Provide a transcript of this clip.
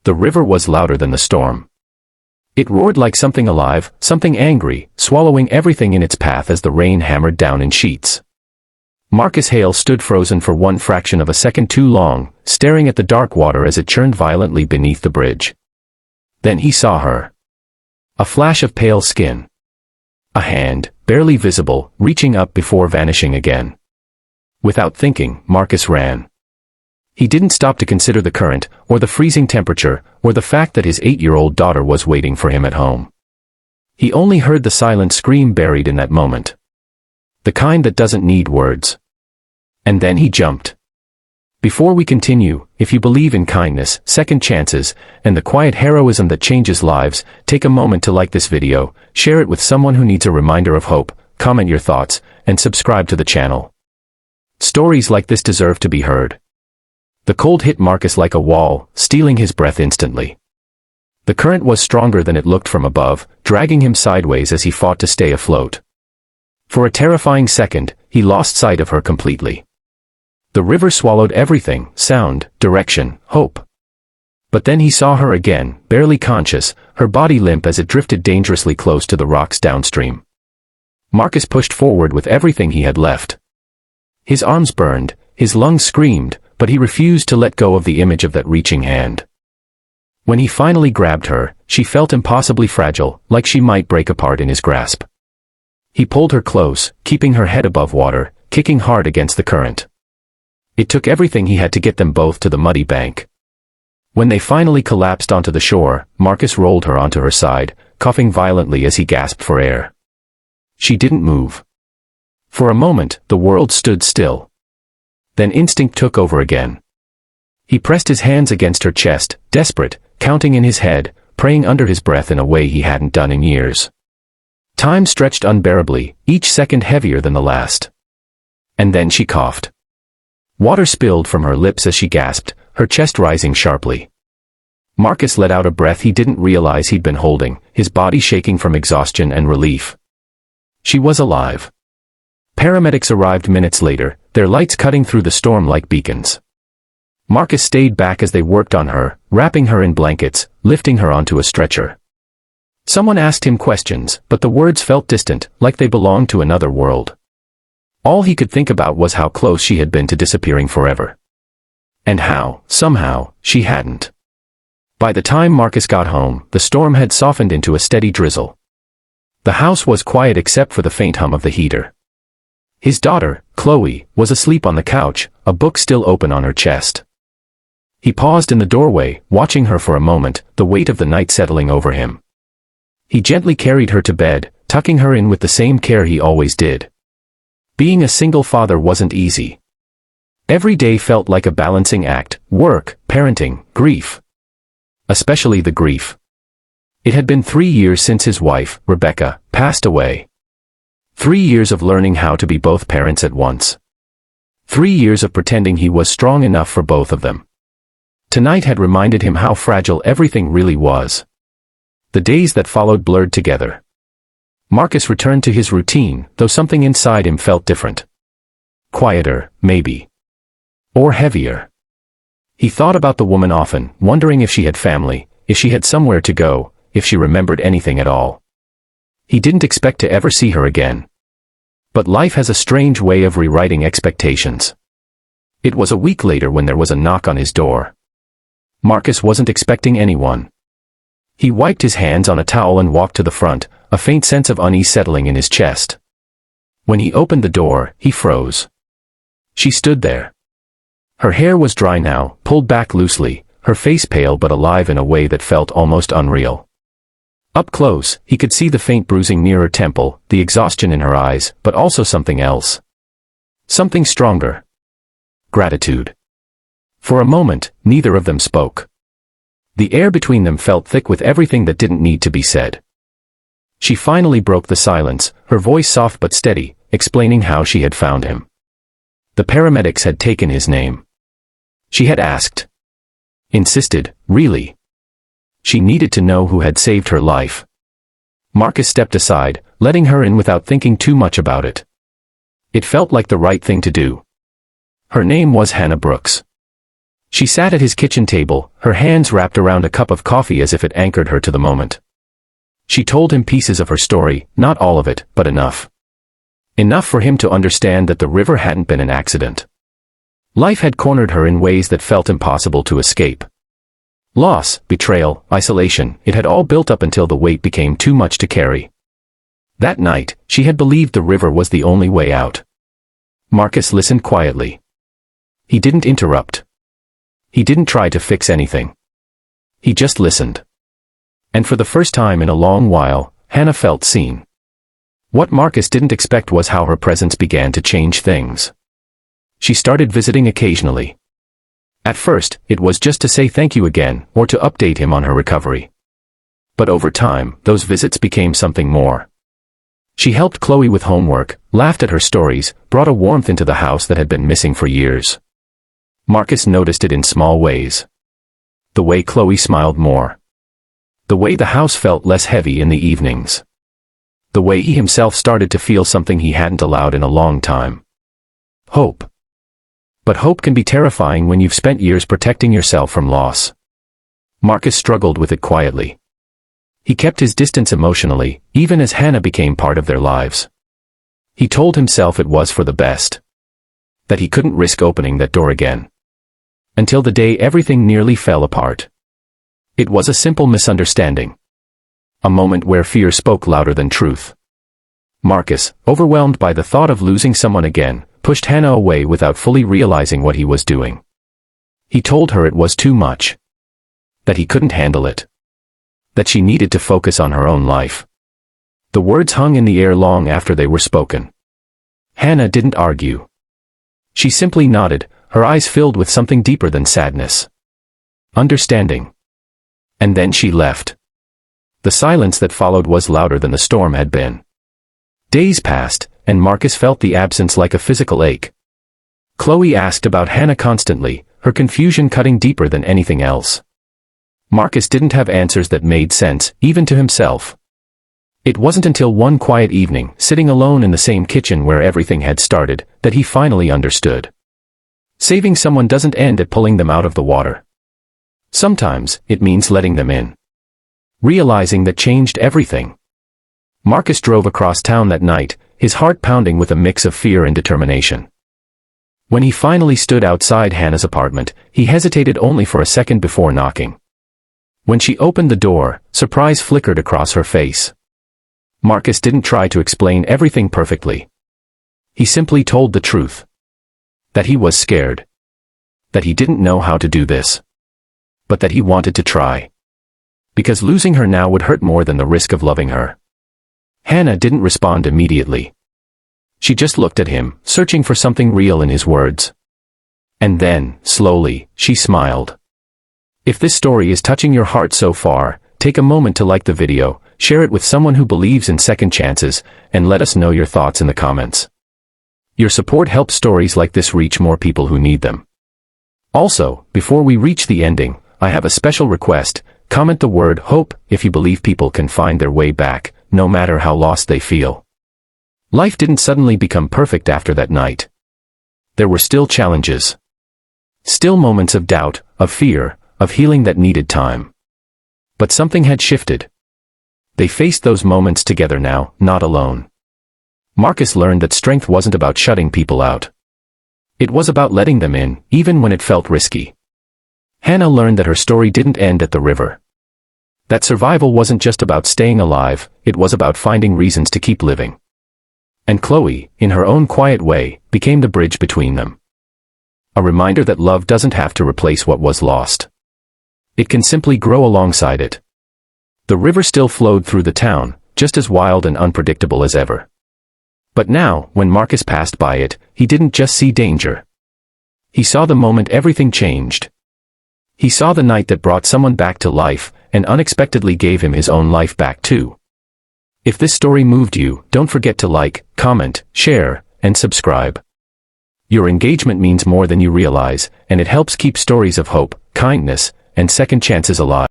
The river was louder than the storm. It roared like something alive, something angry, swallowing everything in its path as the rain hammered down in sheets. Marcus Hale stood frozen for one fraction of a second too long, staring at the dark water as it churned violently beneath the bridge. Then he saw her. A flash of pale skin. A hand, barely visible, reaching up before vanishing again. Without thinking, Marcus ran. He didn't stop to consider the current, or the freezing temperature, or the fact that his 8-year-old daughter was waiting for him at home. He only heard the silent scream buried in that moment. The kind that doesn't need words. And then he jumped. Before we continue, if you believe in kindness, second chances, and the quiet heroism that changes lives, take a moment to like this video, share it with someone who needs a reminder of hope, comment your thoughts, and subscribe to the channel. Stories like this deserve to be heard. The cold hit Marcus like a wall, stealing his breath instantly. The current was stronger than it looked from above, dragging him sideways as he fought to stay afloat. For a terrifying second, he lost sight of her completely. The river swallowed everything, sound, direction, hope. But then he saw her again, barely conscious, her body limp as it drifted dangerously close to the rocks downstream. Marcus pushed forward with everything he had left. His arms burned, his lungs screamed, but he refused to let go of the image of that reaching hand. When he finally grabbed her, she felt impossibly fragile, like she might break apart in his grasp. He pulled her close, keeping her head above water, kicking hard against the current. It took everything he had to get them both to the muddy bank. When they finally collapsed onto the shore, Marcus rolled her onto her side, coughing violently as he gasped for air. She didn't move. For a moment, the world stood still. Then instinct took over again. He pressed his hands against her chest, desperate, counting in his head, praying under his breath in a way he hadn't done in years. Time stretched unbearably, each second heavier than the last. And then she coughed. Water spilled from her lips as she gasped, her chest rising sharply. Marcus let out a breath he didn't realize he'd been holding, his body shaking from exhaustion and relief. She was alive. Paramedics arrived minutes later, their lights cutting through the storm like beacons. Marcus stayed back as they worked on her, wrapping her in blankets, lifting her onto a stretcher. Someone asked him questions, but the words felt distant, like they belonged to another world. All he could think about was how close she had been to disappearing forever. And how, somehow, she hadn't. By the time Marcus got home, the storm had softened into a steady drizzle. The house was quiet except for the faint hum of the heater. His daughter, Chloe, was asleep on the couch, a book still open on her chest. He paused in the doorway, watching her for a moment, the weight of the night settling over him. He gently carried her to bed, tucking her in with the same care he always did. Being a single father wasn't easy. Every day felt like a balancing act, work, parenting, grief. Especially the grief. It had been 3 years since his wife, Rebecca, passed away. 3 years of learning how to be both parents at once. 3 years of pretending he was strong enough for both of them. Tonight had reminded him how fragile everything really was. The days that followed blurred together. Marcus returned to his routine, though something inside him felt different. Quieter, maybe. Or heavier. He thought about the woman often, wondering if she had family, if she had somewhere to go, if she remembered anything at all. He didn't expect to ever see her again. But life has a strange way of rewriting expectations. It was a week later when there was a knock on his door. Marcus wasn't expecting anyone. He wiped his hands on a towel and walked to the front, a faint sense of unease settling in his chest. When he opened the door, he froze. She stood there. Her hair was dry now, pulled back loosely, her face pale but alive in a way that felt almost unreal. Up close, he could see the faint bruising near her temple, the exhaustion in her eyes, but also something else. Something stronger. Gratitude. For a moment, neither of them spoke. The air between them felt thick with everything that didn't need to be said. She finally broke the silence, her voice soft but steady, explaining how she had found him. The paramedics had taken his name. She had asked. Insisted, really. She needed to know who had saved her life. Marcus stepped aside, letting her in without thinking too much about it. It felt like the right thing to do. Her name was Hannah Brooks. She sat at his kitchen table, her hands wrapped around a cup of coffee as if it anchored her to the moment. She told him pieces of her story, not all of it, but enough. Enough for him to understand that the river hadn't been an accident. Life had cornered her in ways that felt impossible to escape. Loss, betrayal, isolation, it had all built up until the weight became too much to carry. That night, she had believed the river was the only way out. Marcus listened quietly. He didn't interrupt. He didn't try to fix anything. He just listened. And for the first time in a long while, Hannah felt seen. What Marcus didn't expect was how her presence began to change things. She started visiting occasionally. At first, it was just to say thank you again, or to update him on her recovery. But over time, those visits became something more. She helped Chloe with homework, laughed at her stories, brought a warmth into the house that had been missing for years. Marcus noticed it in small ways. The way Chloe smiled more. The way the house felt less heavy in the evenings. The way he himself started to feel something he hadn't allowed in a long time. Hope. But hope can be terrifying when you've spent years protecting yourself from loss. Marcus struggled with it quietly. He kept his distance emotionally, even as Hannah became part of their lives. He told himself it was for the best. That he couldn't risk opening that door again. Until the day everything nearly fell apart. It was a simple misunderstanding. A moment where fear spoke louder than truth. Marcus, overwhelmed by the thought of losing someone again, pushed Hannah away without fully realizing what he was doing. He told her it was too much. That he couldn't handle it. That she needed to focus on her own life. The words hung in the air long after they were spoken. Hannah didn't argue. She simply nodded, her eyes filled with something deeper than sadness. Understanding. And then she left. The silence that followed was louder than the storm had been. Days passed, and Marcus felt the absence like a physical ache. Chloe asked about Hannah constantly, her confusion cutting deeper than anything else. Marcus didn't have answers that made sense, even to himself. It wasn't until one quiet evening, sitting alone in the same kitchen where everything had started, that he finally understood. Saving someone doesn't end at pulling them out of the water. Sometimes, it means letting them in. Realizing that changed everything. Marcus drove across town that night, his heart pounding with a mix of fear and determination. When he finally stood outside Hannah's apartment, he hesitated only for a second before knocking. When she opened the door, surprise flickered across her face. Marcus didn't try to explain everything perfectly. He simply told the truth. That he was scared. That he didn't know how to do this. But that he wanted to try. Because losing her now would hurt more than the risk of loving her. Hannah didn't respond immediately. She just looked at him, searching for something real in his words. And then, slowly, she smiled. If this story is touching your heart so far, take a moment to like the video, share it with someone who believes in second chances, and let us know your thoughts in the comments. Your support helps stories like this reach more people who need them. Also, before we reach the ending, I have a special request. Comment the word hope if you believe people can find their way back, no matter how lost they feel. Life didn't suddenly become perfect after that night. There were still challenges. Still moments of doubt, of fear, of healing that needed time. But something had shifted. They faced those moments together now, not alone. Marcus learned that strength wasn't about shutting people out. It was about letting them in, even when it felt risky. Hannah learned that her story didn't end at the river. That survival wasn't just about staying alive, it was about finding reasons to keep living. And Chloe, in her own quiet way, became the bridge between them. A reminder that love doesn't have to replace what was lost. It can simply grow alongside it. The river still flowed through the town, just as wild and unpredictable as ever. But now, when Marcus passed by it, he didn't just see danger. He saw the moment everything changed. He saw the night that brought someone back to life, and unexpectedly gave him his own life back too. If this story moved you, don't forget to like, comment, share, and subscribe. Your engagement means more than you realize, and it helps keep stories of hope, kindness, and second chances alive.